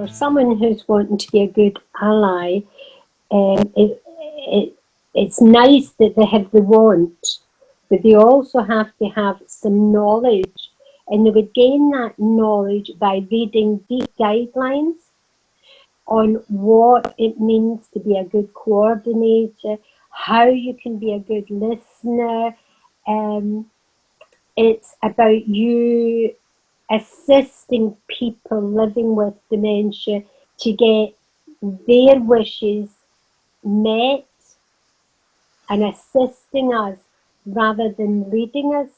for someone who's wanting to be a good ally, it's nice that they have the want, but they also have to have some knowledge, and they would gain that knowledge by reading deep guidelines on what it means to be a good coordinator, how you can be a good listener. It's about you assisting people living with dementia to get their wishes met and assisting us rather than leading us.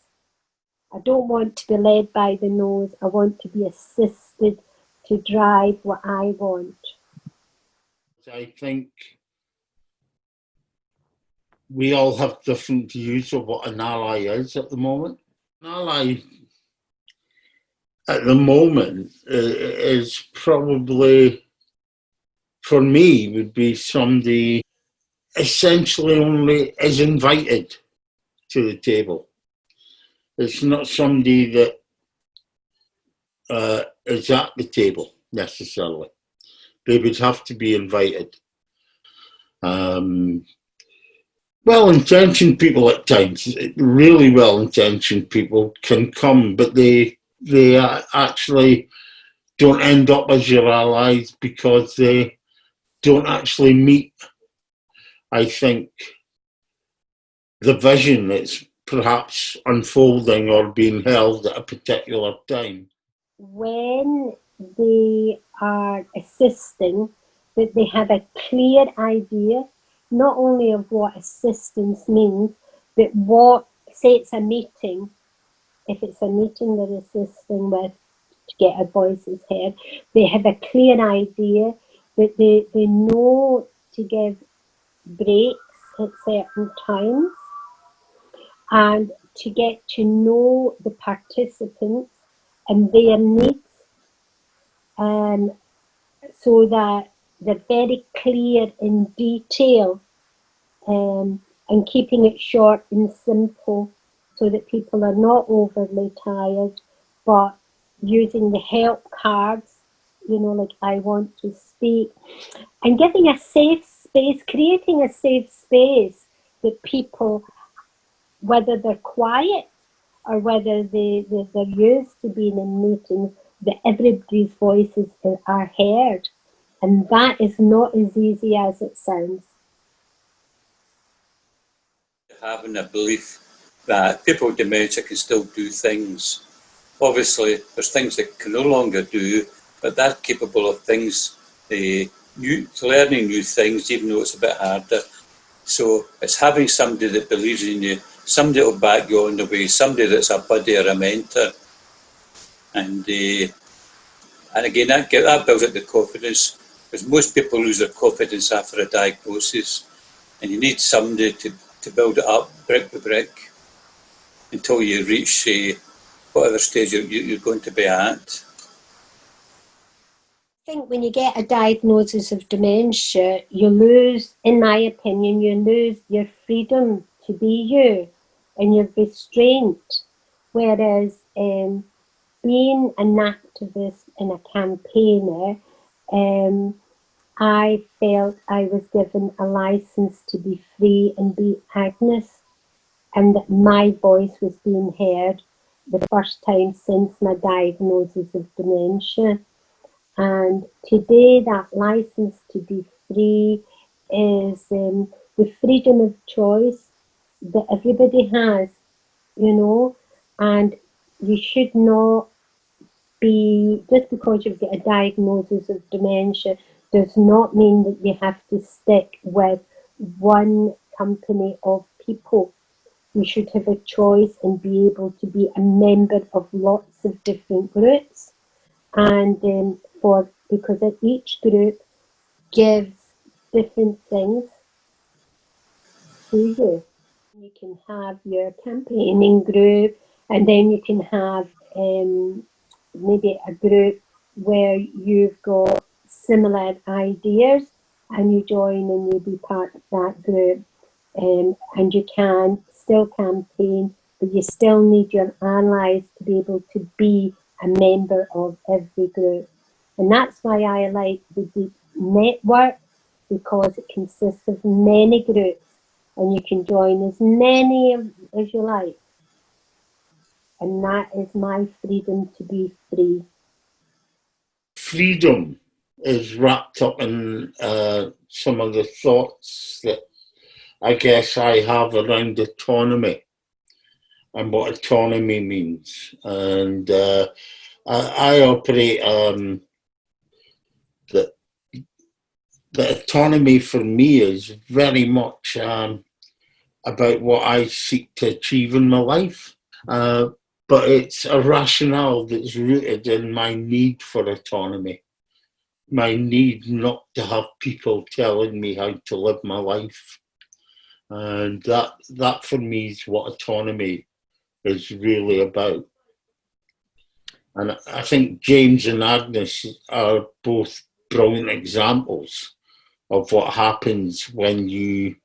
I don't want to be led by the nose. I want to be assisted to drive what I want. I think we all have different views of what an ally is at the moment. An ally at the moment is probably, for me, would be somebody essentially only is invited to the table. It's not somebody that is at the table necessarily. They would have to be invited. Well-intentioned people at times, really well-intentioned people can come, but they actually don't end up as your allies because they don't actually meet, I think, the vision that's perhaps unfolding or being held at a particular time. When they are assisting, that they have a clear idea, not only of what assistance means, but what, say it's a meeting, if it's a meeting they're assisting with to get our voices heard, they have a clear idea that they know to give breaks at certain times, and to get to know the participants and their needs, so that they're very clear in detail, and keeping it short and simple so that people are not overly tired, but using the help cards, you know, like I want to speak, and giving a safe space, creating a safe space that people, whether they're quiet or whether they're used to being in meetings, that everybody's voices are heard. And that is not as easy as it sounds. Having a belief that people with dementia can still do things. Obviously, there's things they can no longer do, but they're capable of things, learning new things, even though it's a bit harder. So it's having somebody that believes in you, somebody that will back you on the way, somebody that's a buddy or a mentor. And again, that builds up the confidence, because most people lose their confidence after a diagnosis, and you need somebody to build it up brick by brick until you reach whatever stage you're going to be at. I think when you get a diagnosis of dementia, you lose, in my opinion, you lose your freedom to be you and your restraint. Whereas being an activist and a campaigner, I felt I was given a license to be free and be Agnes, and that my voice was being heard the first time since my diagnosis of dementia. And today that license to be free is the freedom of choice that everybody has, you know, and you should not be, just because you've got a diagnosis of dementia does not mean that you have to stick with one company of people. You should have a choice and be able to be a member of lots of different groups, and because each group gives different things to you. You can have your campaigning group, and then you can have maybe a group where you've got similar ideas, and you join and you be part of that group, and you can still campaign, but you still need your allies to be able to be a member of every group. And that's why I like the deep network, because it consists of many groups and you can join as many as you like. And that is my freedom to be free. Freedom is wrapped up in some of the thoughts that I guess I have around autonomy and what autonomy means. And I operate that autonomy for me is very much about what I seek to achieve in my life. But it's a rationale that's rooted in my need for autonomy, my need not to have people telling me how to live my life. And that for me is what autonomy is really about. And I think James and Agnes are both brilliant examples of what happens when you,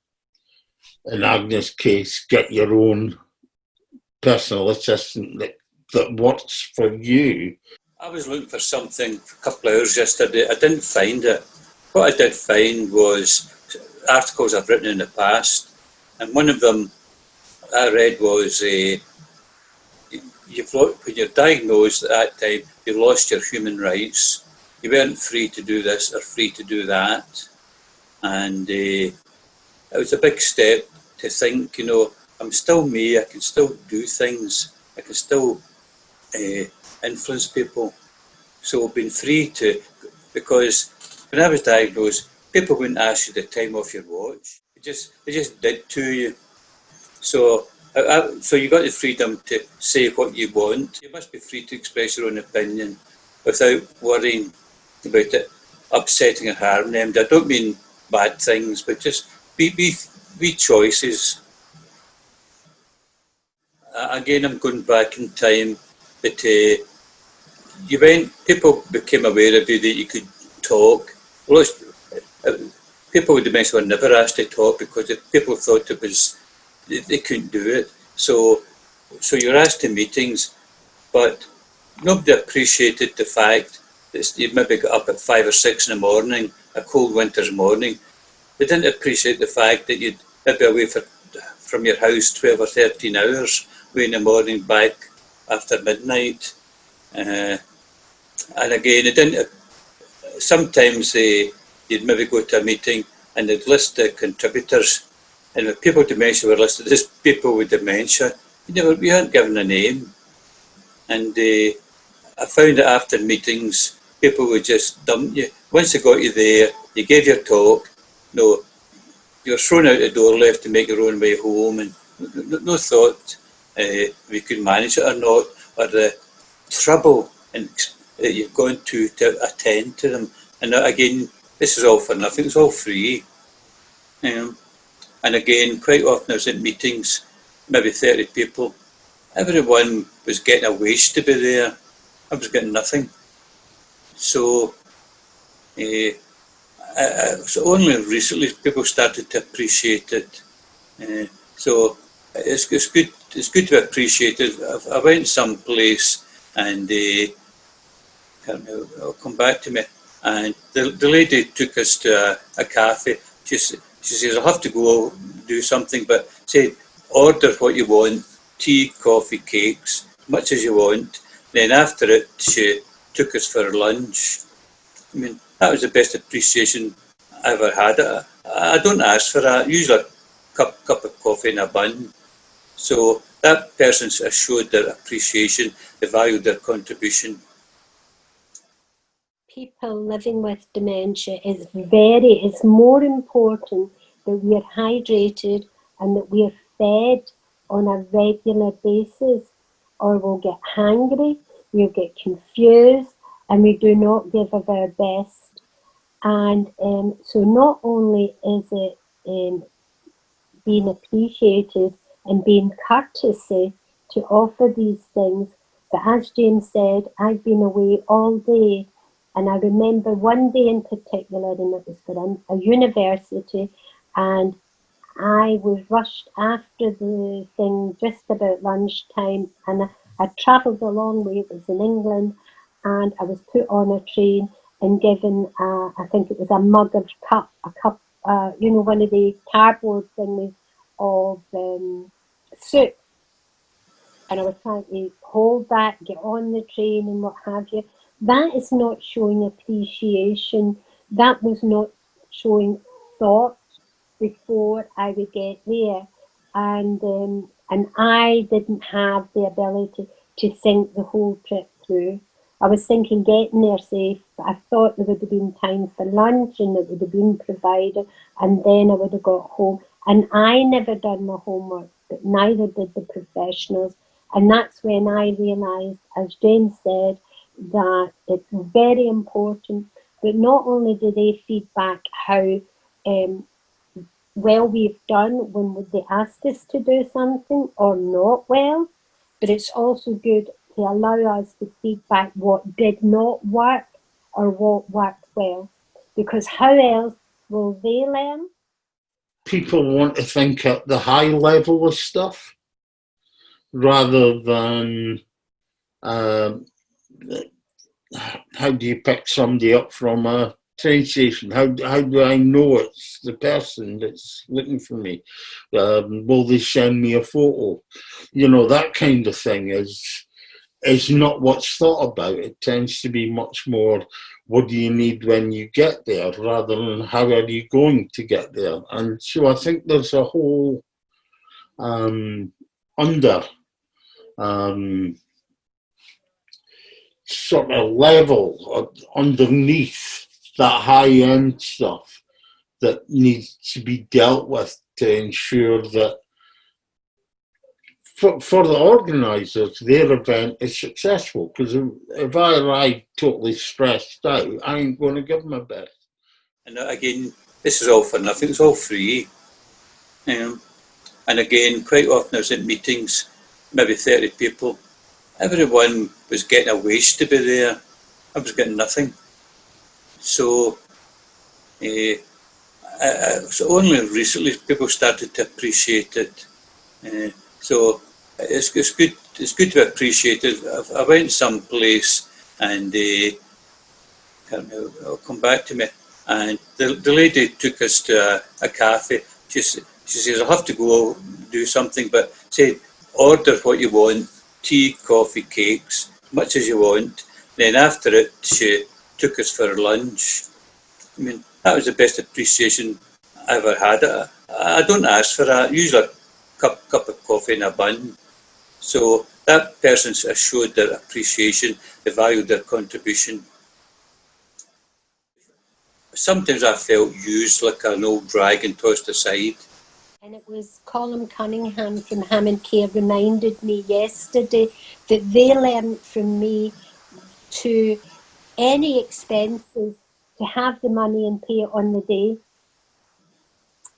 in Agnes' case, get your own personal assistant that works for you. I was looking for something for a couple of hours yesterday. I didn't find it. What I did find was articles I've written in the past, and one of them I read was when you're diagnosed at that time, you lost your human rights. You weren't free to do this or free to do that. And it was a big step to think, I'm still me, I can still do things, I can still influence people. So being free to, because when I was diagnosed, people wouldn't ask you the time off your watch. They just did to you. So you got the freedom to say what you want. You must be free to express your own opinion without worrying about it upsetting or harming them. I don't mean bad things, but just be choices. Again, I'm going back in time, but people became aware of you that you could talk. People with dementia were never asked to talk because people thought they couldn't do it. So you're asked to meetings, but nobody appreciated the fact that you maybe got up at 5 or 6 in the morning, a cold winter's morning. They didn't appreciate the fact that you'd maybe away from your house 12 or 13 hours, away in the morning, back after midnight. And again, it didn't. Sometimes you'd maybe go to a meeting and they'd list the contributors, and if people with dementia were listed as people with dementia, you weren't given a name. And I found that after meetings, people would just dump you. Once they got you there, you gave your talk, you were thrown out the door, left to make your own way home, and no thought if you could manage it or not, or the trouble that you've gone to attend to them. And again, this is all for nothing, it's all free. And again, quite often I was at meetings, maybe 30 people, everyone was getting a wage to be there. I was getting nothing. So, so only recently people started to appreciate it. So it's good to be appreciated. I went someplace and it'll come back to me. And the lady took us to a cafe. She says, I'll have to go do something, but say, order what you want, tea, coffee, cakes, as much as you want. Then after it, she took us for lunch. I mean, that was the best appreciation I ever had. I don't ask for that, usually a cup of coffee and a bun. So that person showed their appreciation, they valued their contribution. People living with dementia, it's more important that we are hydrated and that we are fed on a regular basis, or we'll get hungry, we'll get confused, and we do not give of our best. And so not only is it being appreciated and being courtesy to offer these things, but as James said, I've been away all day. And I remember one day in particular, and it was for a university, and I was rushed after the thing just about lunchtime, and I travelled a long way. It was in England, and I was put on a train, and given, I think it was a mug of cup, you know, one of the cardboard thingies of soup. And I was trying to hold that, get on the train and what have you. That is not showing appreciation. That was not showing thought before I would get there. And I didn't have the ability to think the whole trip through. I was thinking getting there safe, but I thought there would have been time for lunch and it would have been provided, and then I would have got home. And I never done my homework, but neither did the professionals. And that's when I realised, as Jane said, that it's very important. But not only do they feed back how well we've done when they asked us to do something or not well, but it's also good to allow us to feedback what did not work or what worked well. Because how else will they learn? People want to think at the high level of stuff rather than how do you pick somebody up from a train station? How do I know it's the person that's looking for me? Will they send me a photo? You know, that kind of thing is not what's thought about. It tends to be much more, what do you need when you get there, rather than how are you going to get there. And so I think there's a whole sort of level underneath that high-end stuff that needs to be dealt with to ensure that for the organisers, their event is successful. Because if I arrive totally stressed out, I ain't going to give them my best. And again, this is all for nothing, it's all free. And again, quite often I was at meetings, maybe 30 people, everyone was getting a wage to be there. I was getting nothing. So, so only recently people started to appreciate it. So it's good. It's good to appreciate it. I went someplace and it'll come back to me. And the lady took us to a cafe. She says, I'll have to go do something, but say, order what you want, tea, coffee, cakes, as much as you want. Then after it, she took us for lunch. I mean, that was the best appreciation I ever had. I don't ask for that. Usually a cup of coffee and a bun. So that person showed their appreciation, they valued their contribution. Sometimes I felt used like an old dragon tossed aside. And it was Colin Cunningham from Hammond Care reminded me yesterday that they learned from me to any expenses to have the money and pay it on the day,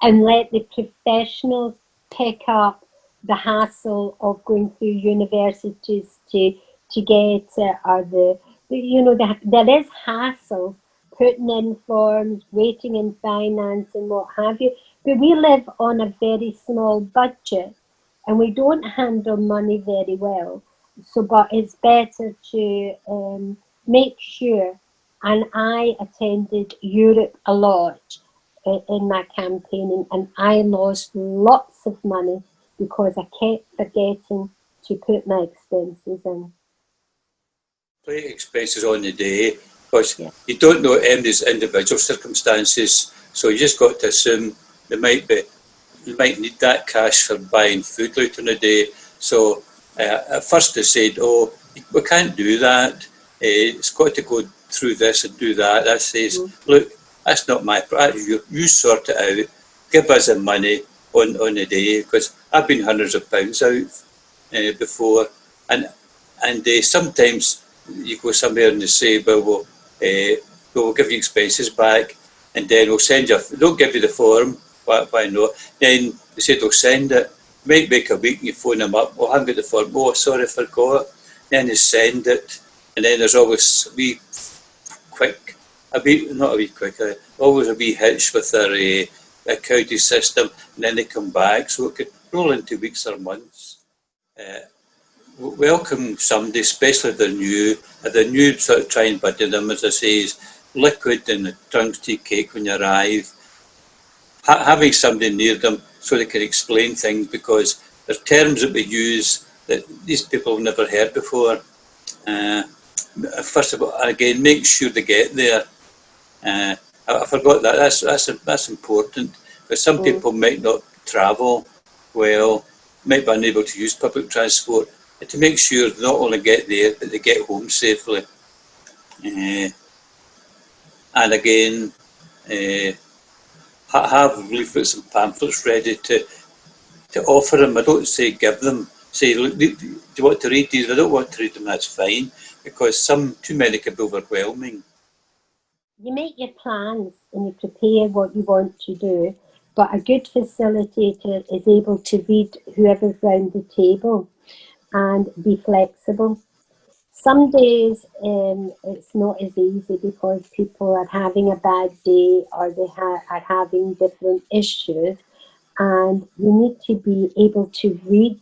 and let the professionals pick up the hassle of going through universities to get or there is hassle putting in forms, waiting in finance and what have you. But we live on a very small budget and we don't handle money very well. So, but it's better to make sure. And I attended Europe a lot in my campaigning, and I lost lots of money because I kept forgetting to put my expenses in. Play expenses on the day, because you don't know anybody's individual circumstances, so you just got to assume you might need that cash for buying food later in the day. So at first they said, oh, we can't do that, it's got to go through this and do that. I says, look, that's not my problem, you sort it out, give us the money on the day, because I've been hundreds of pounds out before, and sometimes you go somewhere and they say, well, we'll give you expenses back, and then we'll send you, don't give you the form, why not? Then they say they'll send it, might make a week and you phone them up, well, I haven't got the form, oh, sorry, I forgot. Then they send it, and then there's always always a wee hitch with their accounting system, and then they come back, so it could roll into weeks or months. Welcome somebody, especially if they're new sort of try and buddy them, as I say, liquid and a drunk tea cake when you arrive. Having somebody near them so they can explain things, because there are terms that we use that these people have never heard before. First of all, again, make sure they get there. I forgot that. That's important. Because some people might not travel well, might be unable to use public transport. And to make sure they not only get there, but they get home safely. And again, have leaflets and pamphlets ready to offer them. I don't say give them. Say, look, do you want to read these? If I don't want to read them, that's fine, because too many can be overwhelming. You make your plans and you prepare what you want to do, but a good facilitator is able to read whoever's round the table and be flexible. Some days it's not as easy because people are having a bad day, or they are having different issues, and you need to be able to read.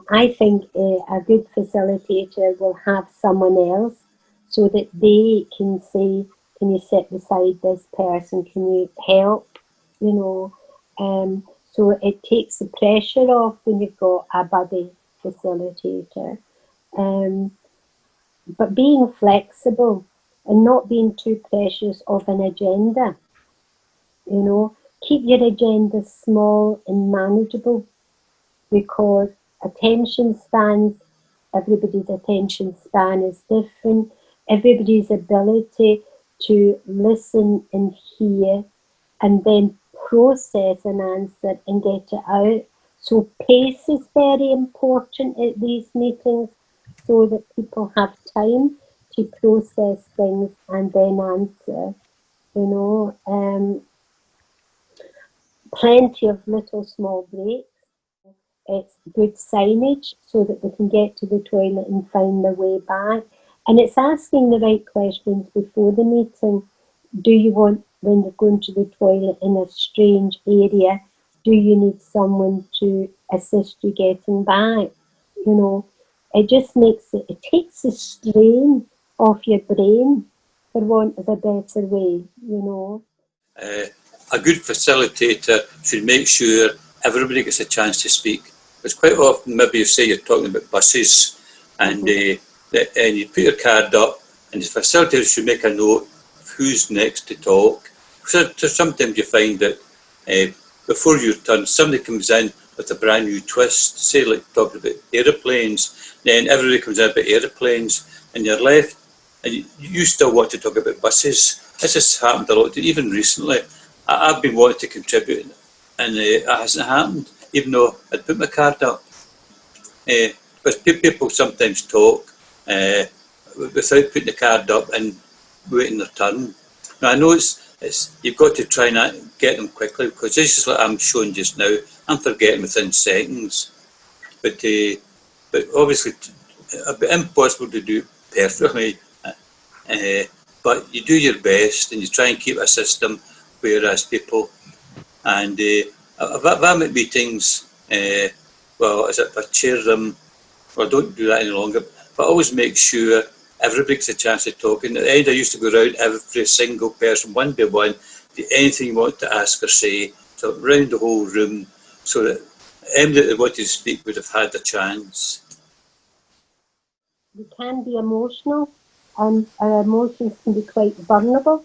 I think a good facilitator will have someone else so that they can say, can you sit beside this person? Can you help? You know, so it takes the pressure off when you've got a buddy facilitator. But being flexible and not being too precious of an agenda, you know, keep your agenda small and manageable, because everybody's attention span is different. Everybody's ability to listen and hear and then process an answer and get it out. So pace is very important at these meetings, so that people have time to process things and then answer. Plenty of little small breaks. It's good signage so that they can get to the toilet and find their way back. And it's asking the right questions before the meeting. Do you want, when you're going to the toilet in a strange area, do you need someone to assist you getting back? You know, it just it takes the strain off your brain, for want of a better way, you know. A good facilitator should make sure everybody gets a chance to speak. Because quite often, maybe you say you're talking about buses, and and you put your card up, and the facilitator should make a note of who's next to talk. So sometimes you find that before your turn, somebody comes in with a brand new twist, say like talking about aeroplanes, then everybody comes in about aeroplanes, and you're left, and you still want to talk about buses. This has happened a lot, even recently. I've been wanting to contribute, and it hasn't happened, even though I'd put my card up. Because people sometimes talk without putting the card up and waiting their turn. Now, I know you've got to try and get them quickly, because this is what I'm showing just now. I'm forgetting within seconds. But obviously, it'd be impossible to do perfectly. But you do your best, and you try and keep a system, whereas people, and I'm at meetings, well, as if I chair them, well, I don't do that any longer, but I always make sure everybody gets a chance to talk. And at the end, I used to go around every single person, one by one, do anything you want to ask or say, so round the whole room, so that anybody that wanted to speak would have had a chance. We can be emotional, and our emotions can be quite vulnerable.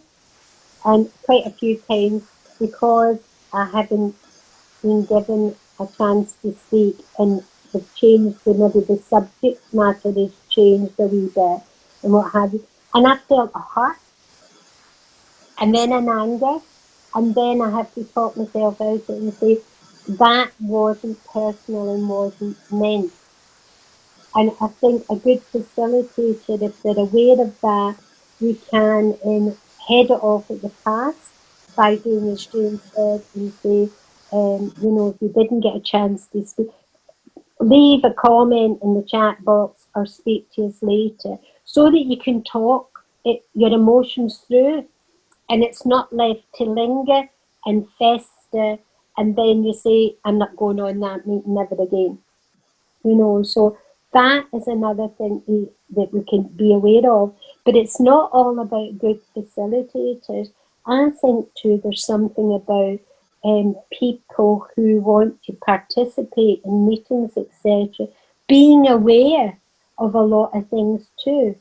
And quite a few times, because I haven't been given a chance to speak, and have changed, maybe the subject matter has changed a wee bit and what have you, and I felt a hurt, and then an anger, and then I have to talk myself out of it and say, that wasn't personal and wasn't meant. And I think a good facilitator, if they're aware of that, you can head it off at the pass by doing as Jane said, and say, if you didn't get a chance to speak, leave a comment in the chat box or speak to us later, so that you can talk your emotions through, and it's not left to linger and fester, and then you say, I'm not going on that meeting ever again. So that is another thing that we can be aware of, But it's not all about good facilitators. I think too there's something about people who want to participate in meetings, etc., being aware of a lot of things too,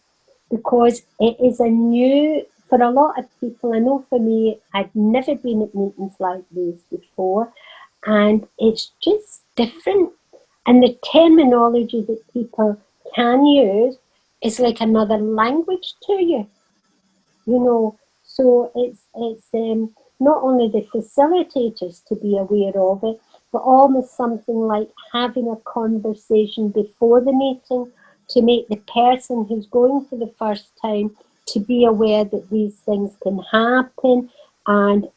because it is a new, for a lot of people, I know for me, I'd never been at meetings like these before, and it's just different. And the terminology that people can use is like another language to you, you know. So it's not only the facilitators to be aware of it, but almost something like having a conversation before the meeting to make the person who's going for the first time to be aware that these things can happen. And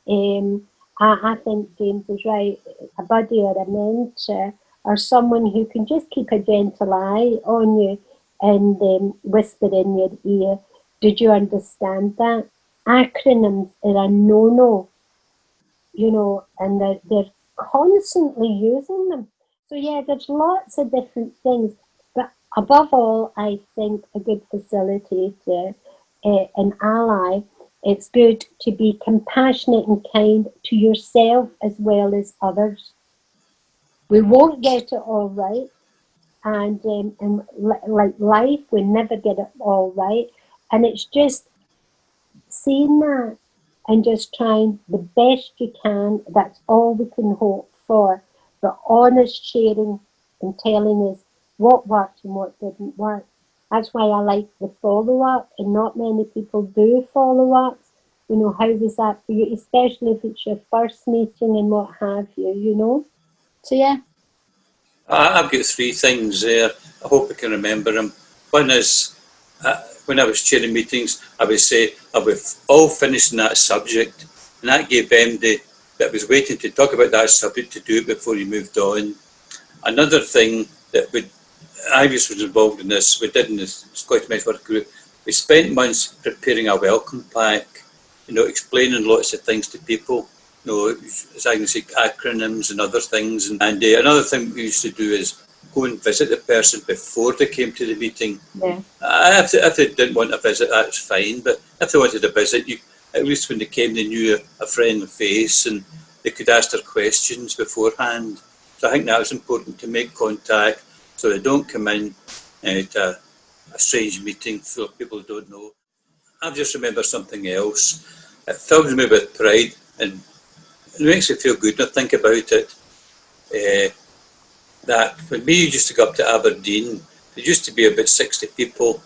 I think James is right, a buddy or a mentor or someone who can just keep a gentle eye on you and whisper in your ear, did you understand that? Acronyms are a no-no, you know, and they're constantly using them. So yeah, there's lots of different things, but above all, I think a good facilitator, an ally, it's good to be compassionate and kind to yourself as well as others. We won't get it all right, and like life, we never get it all right, and it's just seeing that and just trying the best you can. That's all we can hope for. But honest sharing and telling us what worked and what didn't work. That's why I like the follow up, and not many people do follow ups. You know, how was that for you, especially if it's your first meeting and what have you, you know? So, yeah. I've got three things there. I hope I can remember them. One is, when I was chairing meetings, I would say, are we all finished in that subject? And that gave them that was waiting to talk about that subject to do it before you moved on. Another thing that I was involved in this, we did in the Scottish Men's Work Group, we spent months preparing a welcome pack, you know, explaining lots of things to people. You know, as I can say, acronyms and other things. And another thing we used to do is go and visit the person before they came to the meeting. Yeah. If they didn't want a visit, that's fine. But if they wanted a visit, at least when they came, they knew a friendly face and they could ask their questions beforehand. So I think that was important, to make contact so they don't come in to a strange meeting full of people who don't know. I've just remembered something else. It fills me with pride and it makes me feel good when I think about it. That when we used to go up to Aberdeen, there used to be about 60 people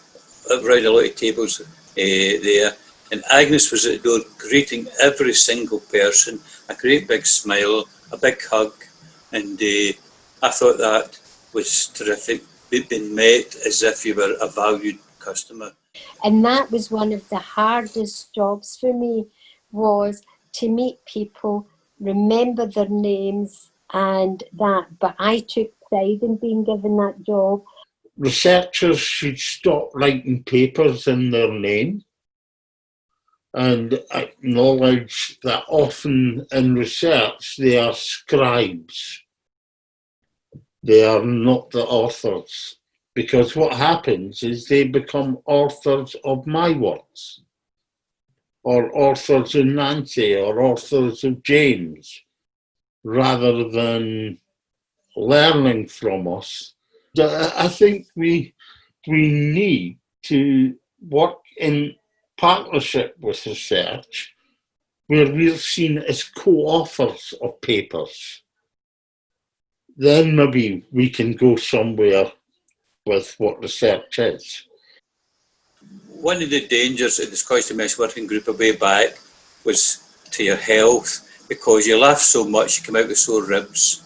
around a lot of tables there. And Agnes was at the door greeting every single person, a great big smile, a big hug. And I thought that was terrific. We'd been met as if you were a valued customer. And that was one of the hardest jobs for me, was to meet people, remember their names and that. But I took pride in being given that job. Researchers should stop writing papers in their name and acknowledge that often in research they are scribes. They are not the authors. Because what happens is they become authors of my words, or authors of Nancy, or authors of James, rather than learning from us. I think we need to work in partnership with research, where we're seen as co-authors of papers. Then maybe we can go somewhere with what research is. One of the dangers of the Scottish Men's Working Group a way back was to your health, because you laughed so much you come out with sore ribs.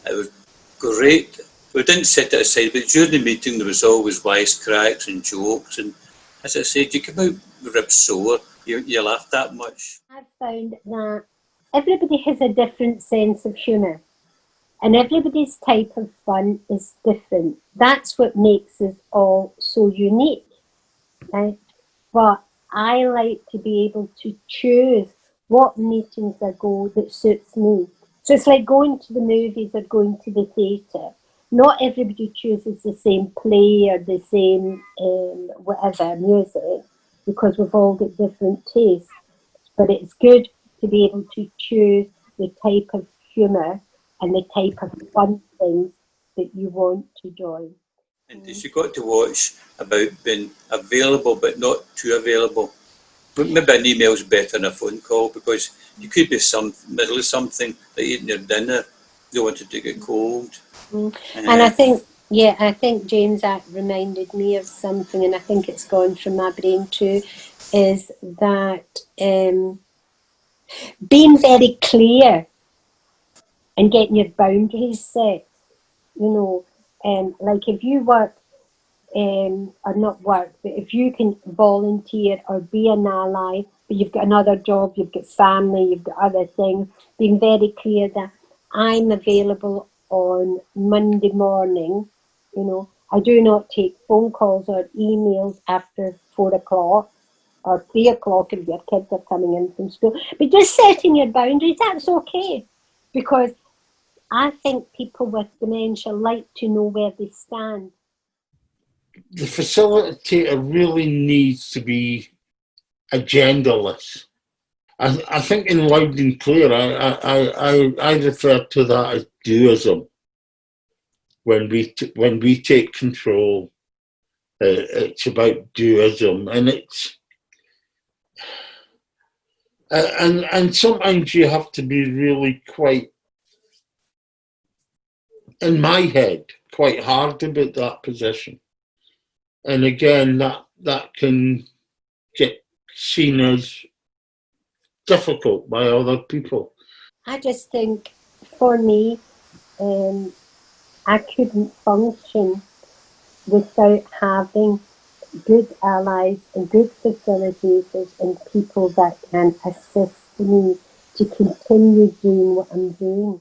It was great. We didn't set it aside, but during the meeting there was always wisecracks and jokes, and as I said, you come out with ribs sore, you laughed that much. I've found that everybody has a different sense of humour, and everybody's type of fun is different. That's what makes us all so unique, right? But I like to be able to choose what meetings I go that suits me. So it's like going to the movies or going to the theatre. not everybody chooses the same play or the same whatever music, because we've all got different tastes. But it's good to be able to choose the type of humour and the type of fun things that you want to join. And you've got to watch about being available but not too available. But maybe an email's better than a phone call, because you could be middle of something, like eating your dinner, you don't want it to get cold. And I think, yeah, I think James, that reminded me of something, and I think it's gone from my brain too, is that being very clear and getting your boundaries set. You know, like if you work, or not work, but if you can volunteer or be an ally, but you've got another job, you've got family, you've got other things, being very clear that I'm available on Monday morning. You know, I do not take phone calls or emails after 4 o'clock or 3 o'clock if your kids are coming in from school. But just setting your boundaries, that's okay. Because I think people with dementia like to know where they stand. The facilitator really needs to be agendaless. I think in loud and clear, I refer to that as doism. When we take control, it's about doism, and it's and sometimes you have to be really quite, in my head, quite hard about that position. And again, that can get seen as difficult by other people. I just think for me, I couldn't function without having good allies and good facilitators and people that can assist me to continue doing what I'm doing.